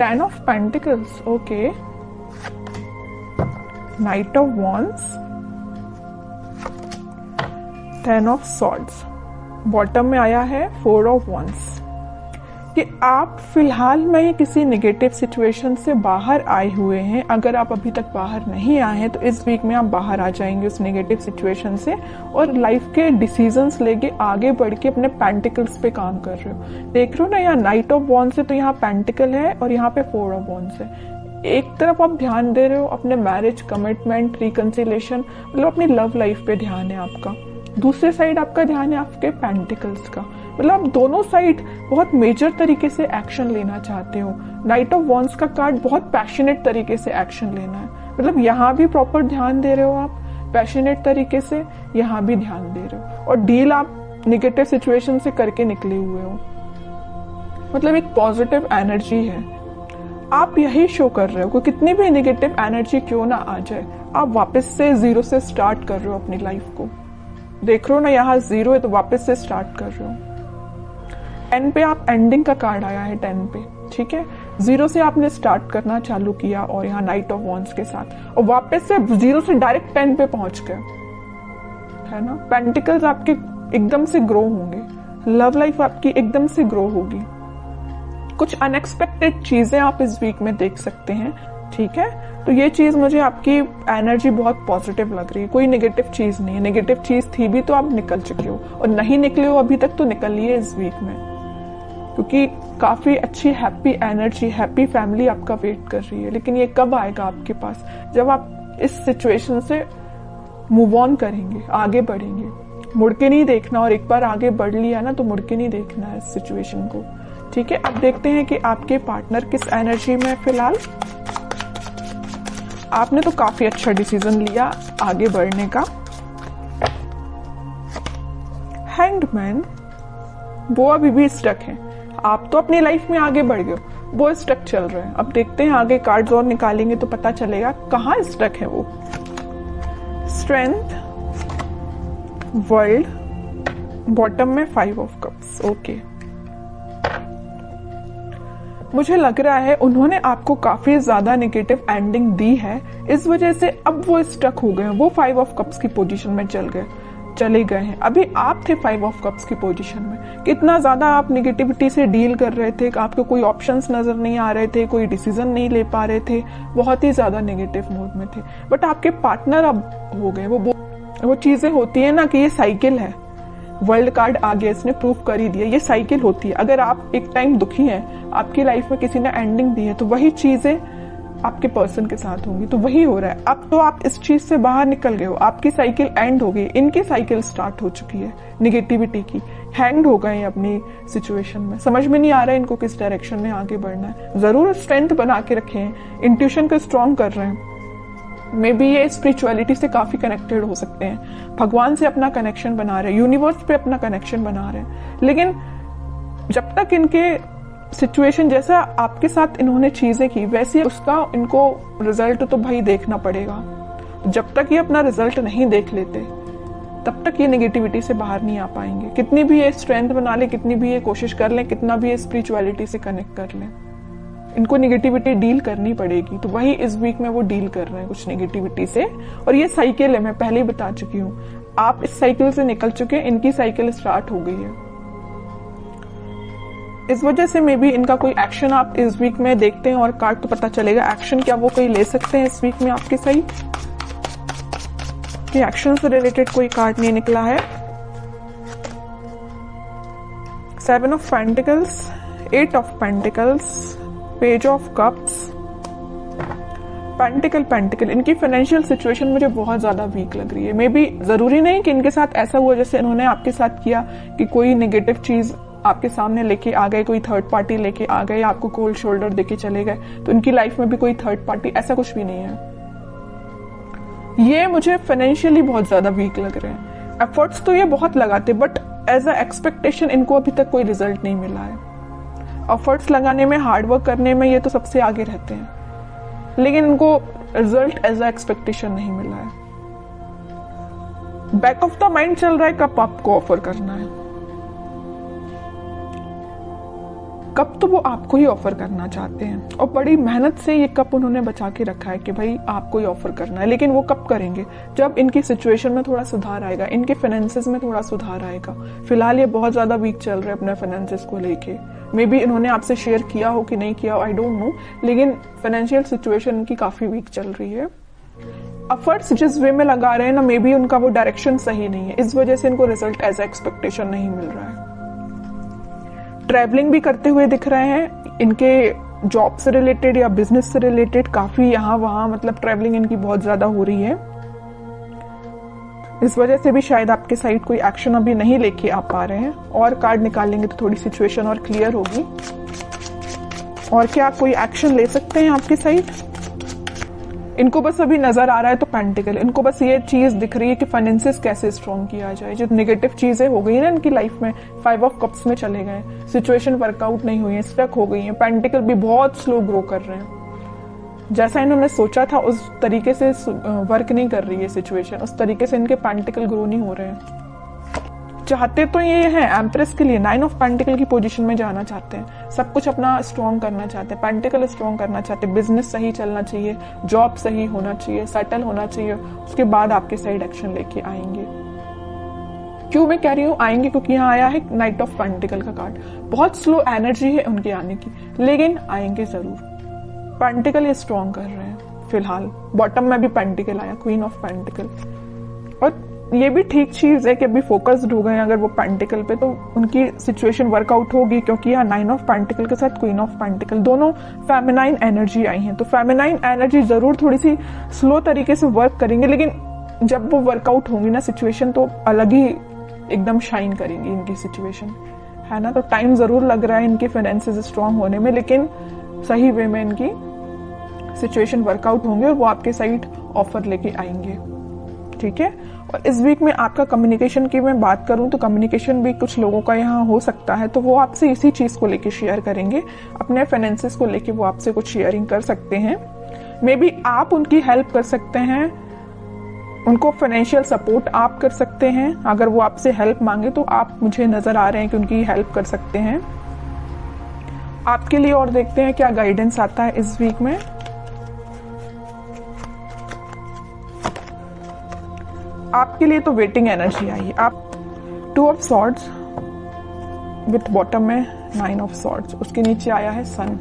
10 of Pentacles, okay, Knight of Wands, 10 of Swords, bottom में आया है 4 of Wands कि आप फिलहाल में किसी नेगेटिव सिचुएशन से बाहर आए हुए हैं। अगर आप अभी तक बाहर नहीं आए हैं तो इस वीक में आप बाहर आ जाएंगे उस नेगेटिव सिचुएशन से और लाइफ के डिसीजंस लेके आगे बढ़ के अपने पेंटिकल्स पे काम कर रहे हो। देख रहे हो ना, यहाँ नाइट ऑफ वॉन्ड्स है तो यहाँ पेंटिकल है और यहाँ पे 4 ऑफ वॉन्ड्स है। एक तरफ आप ध्यान दे रहे हो अपने मैरिज, कमिटमेंट, रिकंसिलेशन, मतलब अपनी लव लाइफ पे ध्यान है आपका। दूसरे साइड आपका ध्यान है आपके पेंटिकल्स का, मतलब आप दोनों साइड बहुत मेजर तरीके से एक्शन लेना चाहते हो। नाइट ऑफ वॉन्ड्स का कार्ड बहुत पैशनेट तरीके से एक्शन लेना है, मतलब यहाँ भी प्रॉपर ध्यान दे रहे हो आप पैशनेट तरीके से, यहाँ भी ध्यान दे रहे हो और डील आप निगेटिव सिचुएशन से करके निकले हुए हो। मतलब एक पॉजिटिव एनर्जी है, आप यही शो कर रहे हो कि कितनी भी निगेटिव एनर्जी क्यों ना आ जाए, आप वापस से जीरो से स्टार्ट कर रहे हो अपनी लाइफ को। देख रहे हो ना, यहाँ 0 है तो वापस से स्टार्ट कर रहे हो। 10 पे आप एंडिंग का कार्ड आया है 10 पे, ठीक है, 0 से आपने स्टार्ट करना चालू किया और यहाँ नाइट ऑफ वॉन्ड्स के साथ और वापस से 0 से डायरेक्ट 10 पे पहुंच गए, है ना। पेंटिकल्स आपके एकदम से ग्रो होंगे, लव लाइफ आपकी एकदम से ग्रो होगी। कुछ अनएक्सपेक्टेड चीजें आप इस वीक में देख सकते हैं, ठीक है। तो ये चीज मुझे आपकी एनर्जी बहुत पॉजिटिव लग रही है, कोई नेगेटिव चीज नहीं है। नेगेटिव चीज थी भी तो आप निकल चुके हो और नहीं निकले हो अभी तक तो निकलिए इस वीक में, क्योंकि काफी अच्छी हैप्पी एनर्जी, हैप्पी फैमिली आपका वेट कर रही है। लेकिन ये कब आएगा आपके पास, जब आप इस सिचुएशन से मूव ऑन करेंगे, आगे बढ़ेंगे। मुड़ के नहीं देखना, और एक बार आगे बढ़ लिया ना तो मुड़ के नहीं देखना है इस सिचुएशन को, ठीक है। अब देखते हैं कि आपके पार्टनर किस एनर्जी में फिलहाल। आपने तो काफी अच्छा डिसीजन लिया आगे बढ़ने का। हैंग्ड मैन, वो अभी भी स्टक है, आप तो अपनी लाइफ में आगे बढ़ गए, वो स्टक चल रहे हैं। अब देखते हैं आगे कार्ड्स और निकालेंगे तो पता चलेगा कहाँ स्टक है वो। स्ट्रेंथ, वर्ल्ड, बॉटम में 5 ऑफ कप्स, ओके। मुझे लग रहा है उन्होंने आपको काफी ज्यादा नेगेटिव एंडिंग दी है, इस वजह से अब वो स्टक हो गए हैं। वो 5 ऑफ कप्स की पोजीशन में चले गए हैं। अभी आप थे 5 ऑफ कप्स की पोजीशन में, कितना ज्यादा आप नेगेटिविटी से डील कर रहे थे, आपको कोई ऑप्शंस नजर नहीं आ रहे थे, कोई डिसीजन नहीं ले पा रहे थे, बहुत ही ज्यादा नेगेटिव मोड में थे। बट आपके पार्टनर अब हो गए। वो चीजें होती है ना कि ये साइकिल है, वर्ल्ड कार्ड आ गया, इसने प्रूफ कर ही दिया, ये साइकिल होती है। अगर आप एक टाइम दुखी हैं, आपकी लाइफ में किसी ने एंडिंग दी है, तो वही चीजें आपके पर्सन के साथ होंगी। तो वही हो रहा है, अब तो आप इस चीज से बाहर निकल गए हो, आपकी साइकिल एंड हो गई, इनकी साइकिल स्टार्ट हो चुकी है निगेटिविटी की। हैंग हो गए अपनी सिचुएशन में, समझ में नहीं आ रहा है इनको किस डायरेक्शन में आगे बढ़ना है। जरूर स्ट्रेंथ बना के रखे हैं, इंट्यूशन को स्ट्रॉन्ग कर रहे हैं। मे बी ये स्पिरिचुअलिटी से काफी कनेक्टेड हो सकते हैं, भगवान से अपना कनेक्शन बना रहे हैं, यूनिवर्स पे अपना कनेक्शन बना रहे हैं। लेकिन जब तक इनके सिचुएशन जैसा आपके साथ इन्होंने चीजें की वैसे उसका इनको रिजल्ट तो भाई देखना पड़ेगा। जब तक ये अपना रिजल्ट नहीं देख लेते तब तक ये नेगेटिविटी से बाहर नहीं आ पाएंगे। कितनी भी ये स्ट्रेंथ बना ले, कितनी भी ये कोशिश कर ले, कितना भी ये स्पिरिचुअलिटी से कनेक्ट कर ले, इनको नेगेटिविटी डील करनी पड़ेगी। तो वही इस वीक में वो डील कर रहे हैं कुछ नेगेटिविटी से। और ये साइकिल है, मैं पहले ही बता चुकी हूँ, आप इस साइकिल से निकल चुके हैं, इनकी साइकिल स्टार्ट हो गई है। इस वजह से मे बी इनका कोई एक्शन आप इस वीक में देखते हैं और कार्ड तो पता चलेगा एक्शन क्या वो कोई ले सकते हैं इस वीक में आपके सही। कि एक्शन से रिलेटेड कोई कार्ड नहीं निकला है। 7 of pentacles, 8 of pentacles, page of cups, pentacle. इनकी फाइनेंशियल सिचुएशन मुझे बहुत ज्यादा वीक लग रही है। मे बी जरूरी नहीं कि इनके साथ ऐसा हुआ जैसे इन्होंने आपके साथ किया कि कोई नेगेटिव चीज आपके सामने लेके आ गए, कोई थर्ड पार्टी लेके आ गए, आपको कोल्ड शोल्डर देके चले गए। तो इनकी लाइफ में भी कोई थर्ड पार्टी, ऐसा कुछ भी नहीं है। ये मुझे फाइनेंशियली बहुत ज्यादा वीक लग रहे हैं। एफर्ट्स तो ये बहुत लगाते, बट एज अ एक्सपेक्टेशन इनको अभी तक कोई रिजल्ट नहीं मिला है। एफर्ट्स लगाने में, हार्डवर्क करने में ये तो सबसे आगे रहते हैं, लेकिन इनको रिजल्ट एज अ एक्सपेक्टेशन नहीं मिला है। बैक ऑफ द माइंड चल रहा है कब आपको ऑफर करना है, कप तो वो आपको ही ऑफर करना चाहते हैं और बड़ी मेहनत से ये कप उन्होंने बचा के रखा है कि भाई आपको ही ऑफर करना है। लेकिन वो कब करेंगे? जब इनकी सिचुएशन में थोड़ा सुधार आएगा, इनके फाइनेंसेस में थोड़ा सुधार आएगा। फिलहाल ये बहुत ज्यादा वीक चल रहे हैं अपने फाइनेंसेस को लेके। मे बी इन्होंने आपसे शेयर किया हो कि नहीं किया हो, आई डोंट नो, लेकिन फाइनेंशियल सिचुएशन इनकी काफी वीक चल रही है। एफर्ट्स जिस वे में लगा रहे हैं ना, मे बी उनका वो डायरेक्शन सही नहीं है, इस वजह से इनको रिजल्ट एज एक्सपेक्टेशन नहीं मिल रहा है। ट्रैवलिंग भी करते हुए दिख रहे हैं, इनके जॉब से रिलेटेड या बिजनेस से रिलेटेड काफी यहाँ वहां मतलब ट्रैवलिंग इनकी बहुत ज्यादा हो रही है। इस वजह से भी शायद आपके साइड कोई एक्शन अभी नहीं लेके आ पा रहे हैं। और कार्ड निकालेंगे तो थोड़ी सिचुएशन और क्लियर होगी। और क्या कोई एक्शन ले सकते हैं आपके साइड? इनको बस अभी नजर आ रहा है तो पेंटिकल, इनको बस ये चीज दिख रही है कि फाइनेंसेस कैसे स्ट्रॉन्ग किया जाए। जो नेगेटिव चीजें हो गई ना इनकी लाइफ में, 5 ऑफ कप्स में चले गए, सिचुएशन वर्कआउट नहीं हुई है, स्टक हो गई है। पेंटिकल भी बहुत स्लो ग्रो कर रहे हैं, जैसा इन्होंने सोचा था उस तरीके से वर्क नहीं कर रही है सिचुएशन, उस तरीके से इनके पेंटिकल ग्रो नहीं हो रहे हैं। चाहते तो ये हैं एम्प्रेस के लिए 9 ऑफ पेंटिकल की पोजीशन में जाना चाहते हैं, सब कुछ अपना स्ट्रॉन्ग करना चाहते हैं, पेंटिकल स्ट्रॉन्ग करना चाहते हैं, बिजनेस सही चलना चाहिए, जॉब सही होना चाहिए, सेटल होना चाहिए, उसके बाद आपके साइड एक्शन लेके आएंगे। क्यों मैं कह रही हूँ आएंगे? क्योंकि यहाँ आया है नाइट ऑफ पेंटिकल का कार्ड। बहुत स्लो एनर्जी है उनके आने की, लेकिन आएंगे जरूर। पेंटिकल ये स्ट्रॉन्ग कर रहे हैं फिलहाल। बॉटम में भी पेंटिकल आया, क्वीन ऑफ पेंटिकल। और ये भी ठीक चीज है कि अभी फोकस्ड हो गए अगर वो पेंटिकल पे, तो उनकी सिचुएशन वर्कआउट होगी। क्योंकि यहाँ 9 ऑफ पेंटिकल के साथ क्वीन ऑफ पेंटिकल, दोनों फेमिनाइन एनर्जी आई हैं। तो फेमिनाइन एनर्जी जरूर थोड़ी सी स्लो तरीके से वर्क करेंगे, लेकिन जब वो वर्कआउट होंगी ना सिचुएशन, तो अलग ही एकदम शाइन करेंगी इनकी सिचुएशन, है ना। तो टाइम जरूर लग रहा है इनके फाइनेंसेस स्ट्रॉन्ग होने में, लेकिन सही वे में इनकी सिचुएशन वर्कआउट होंगे और वो आपके साइड ऑफर लेके आएंगे, ठीक है। और इस वीक में आपका कम्युनिकेशन की मैं बात करूं तो कम्युनिकेशन भी कुछ लोगों का यहाँ हो सकता है, तो वो आपसे इसी चीज को लेके शेयर करेंगे, अपने फाइनेंसेस को लेके वो आपसे कुछ शेयरिंग कर सकते हैं। मे बी आप उनकी हेल्प कर सकते हैं, उनको फाइनेंशियल सपोर्ट आप कर सकते हैं। अगर वो आपसे हेल्प मांगे तो आप, मुझे नजर आ रहे हैं कि उनकी हेल्प कर सकते हैं आपके लिए। और देखते हैं क्या गाइडेंस आता है इस वीक में। आपके लिए तो वेटिंग एनर्जी आई है। आप 2 ऑफ सॉर्ड्स विथ बॉटम में 9 ऑफ सॉर्ड्स, उसके नीचे आया है सन।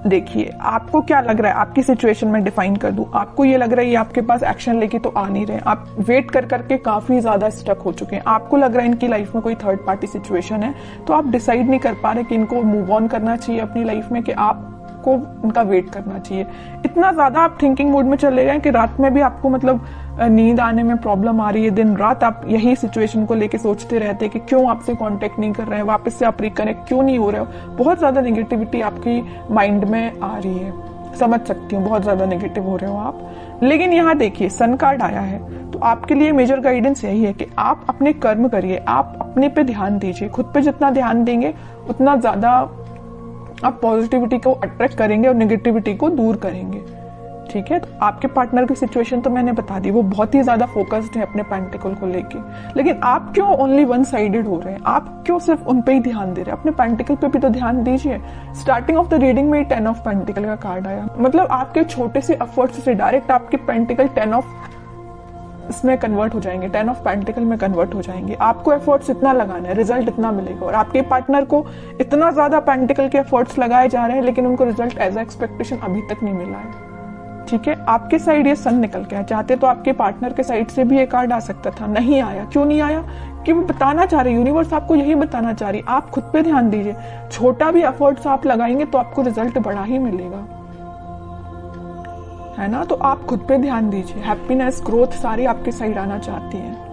देखिए आपको क्या लग रहा है, आपकी सिचुएशन में डिफाइन कर दूं। आपको ये लग रहा है ये आपके पास एक्शन लेके तो आ नहीं रहे, आप वेट कर करके काफी ज्यादा स्टक हो चुके हैं। आपको लग रहा है इनकी लाइफ में कोई थर्ड पार्टी सिचुएशन है, तो आप डिसाइड नहीं कर पा रहे कि इनको मूव ऑन करना चाहिए अपनी लाइफ में, कि आप को उनका वेट करना चाहिए। इतना ज्यादा आप थिंकिंग मोड में चले गए कि रात में भी आपको मतलब नींद आने में प्रॉब्लम आ रही है। दिन रात आप यही सिचुएशन को लेके सोचते रहते हैं कि क्यों आपसे कांटेक्ट नहीं कर रहे हैं, वापस से आप रिकनेक्ट क्यों नहीं हो रहे हो। बहुत ज्यादा नेगेटिविटी आपकी माइंड में आ रही है, समझ सकती हूँ, बहुत ज्यादा नेगेटिव हो रहे हो आप। लेकिन यहाँ देखिए सन कार्ड आया है, तो आपके लिए मेजर गाइडेंस यही है कि आप अपने कर्म करिए, आप अपने पे ध्यान दीजिए। खुद पे जितना ध्यान देंगे उतना ज्यादा आप पॉजिटिविटी को अट्रैक्ट करेंगे और नेगेटिविटी को दूर करेंगे, ठीक है। तो आपके पार्टनर की सिचुएशन तो मैंने बता दी, वो बहुत ही ज्यादा फोकस्ड है अपने पेंटिकल को लेके। लेकिन आप क्यों ओनली वन साइडेड हो रहे हैं? आप क्यों सिर्फ उन पे ही ध्यान दे रहे हैं? अपने पेंटिकल पे भी तो ध्यान दीजिए। स्टार्टिंग ऑफ द रीडिंग में 10 ऑफ पेंटिकल का कार्ड आया, मतलब आपके छोटे से एफर्ट्स से डायरेक्ट आपके पेंटिकल 10 ऑफ इसमें कन्वर्ट हो जाएंगे, 10 ऑफ पेंटिकल में कन्वर्ट हो जाएंगे। आपको एफर्ट्स इतना लगाना है, रिजल्ट इतना मिलेगा। और आपके पार्टनर को इतना ज्यादा पेंटिकल के एफर्ट्स लगाए जा रहे हैं, लेकिन उनको रिजल्ट एज एक्सपेक्टेशन अभी तक नहीं मिला है, ठीक है। आपके साइड ये सन निकल के आया, चाहते तो आपके पार्टनर के साइड से भी ये कार्ड आ सकता था, नहीं आया। क्यों नहीं आया? कि वो बताना चाह रहे, यूनिवर्स आपको यही बताना चाह रही, आप खुद पे ध्यान दीजिए। छोटा भी एफर्ट्स आप लगाएंगे तो आपको रिजल्ट बड़ा ही मिलेगा, है ना। तो आप खुद पे ध्यान दीजिए। हैप्पीनेस, ग्रोथ सारी आपके साइड आना चाहती है।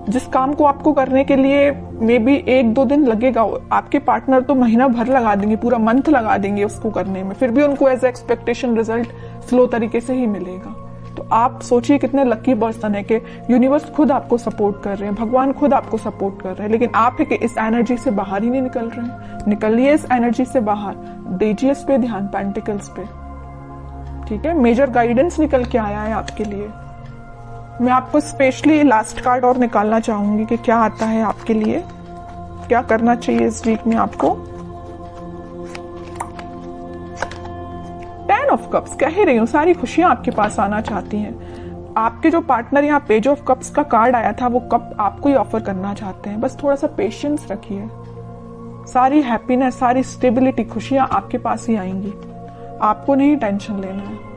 जिस काम को आपको करने के लिए मे बी 1-2 दिन लगेगा, आपके पार्टनर तो महीना भर लगा देंगे, पूरा मंथ लगा देंगे उसको करने में, फिर भी उनको एज एक्सपेक्टेशन रिजल्ट स्लो तरीके से ही मिलेगा। तो आप सोचिए कितने लकी पर्सन है कि यूनिवर्स खुद आपको सपोर्ट कर रहे हैं, भगवान खुद आपको सपोर्ट कर रहे हैं, लेकिन आप है कि इस एनर्जी से बाहर ही नहीं निकल रहे हैं। निकलिए इस एनर्जी से बाहर, दीजिए इस पे ध्यान, पेंटिकल्स पे, ठीक है। मेजर गाइडेंस निकल के आया है आपके लिए। मैं आपको स्पेशली लास्ट कार्ड और निकालना चाहूंगी कि क्या आता है आपके लिए। क्या करना चाहिए इस वीक में आपको? 10 ऑफ कप्स, कह ही रही हूँ सारी खुशियां आपके पास आना चाहती हैं। आपके जो पार्टनर यहाँ पेज ऑफ कप्स का कार्ड आया था वो कप आपको ही ऑफर करना चाहते हैं। बस थोड़ा सा पेशेंस रखिए, सारी हैप्पीनेस, सारी स्टेबिलिटी, खुशियां आपके पास ही आएंगी। आपको नहीं टेंशन लेना है।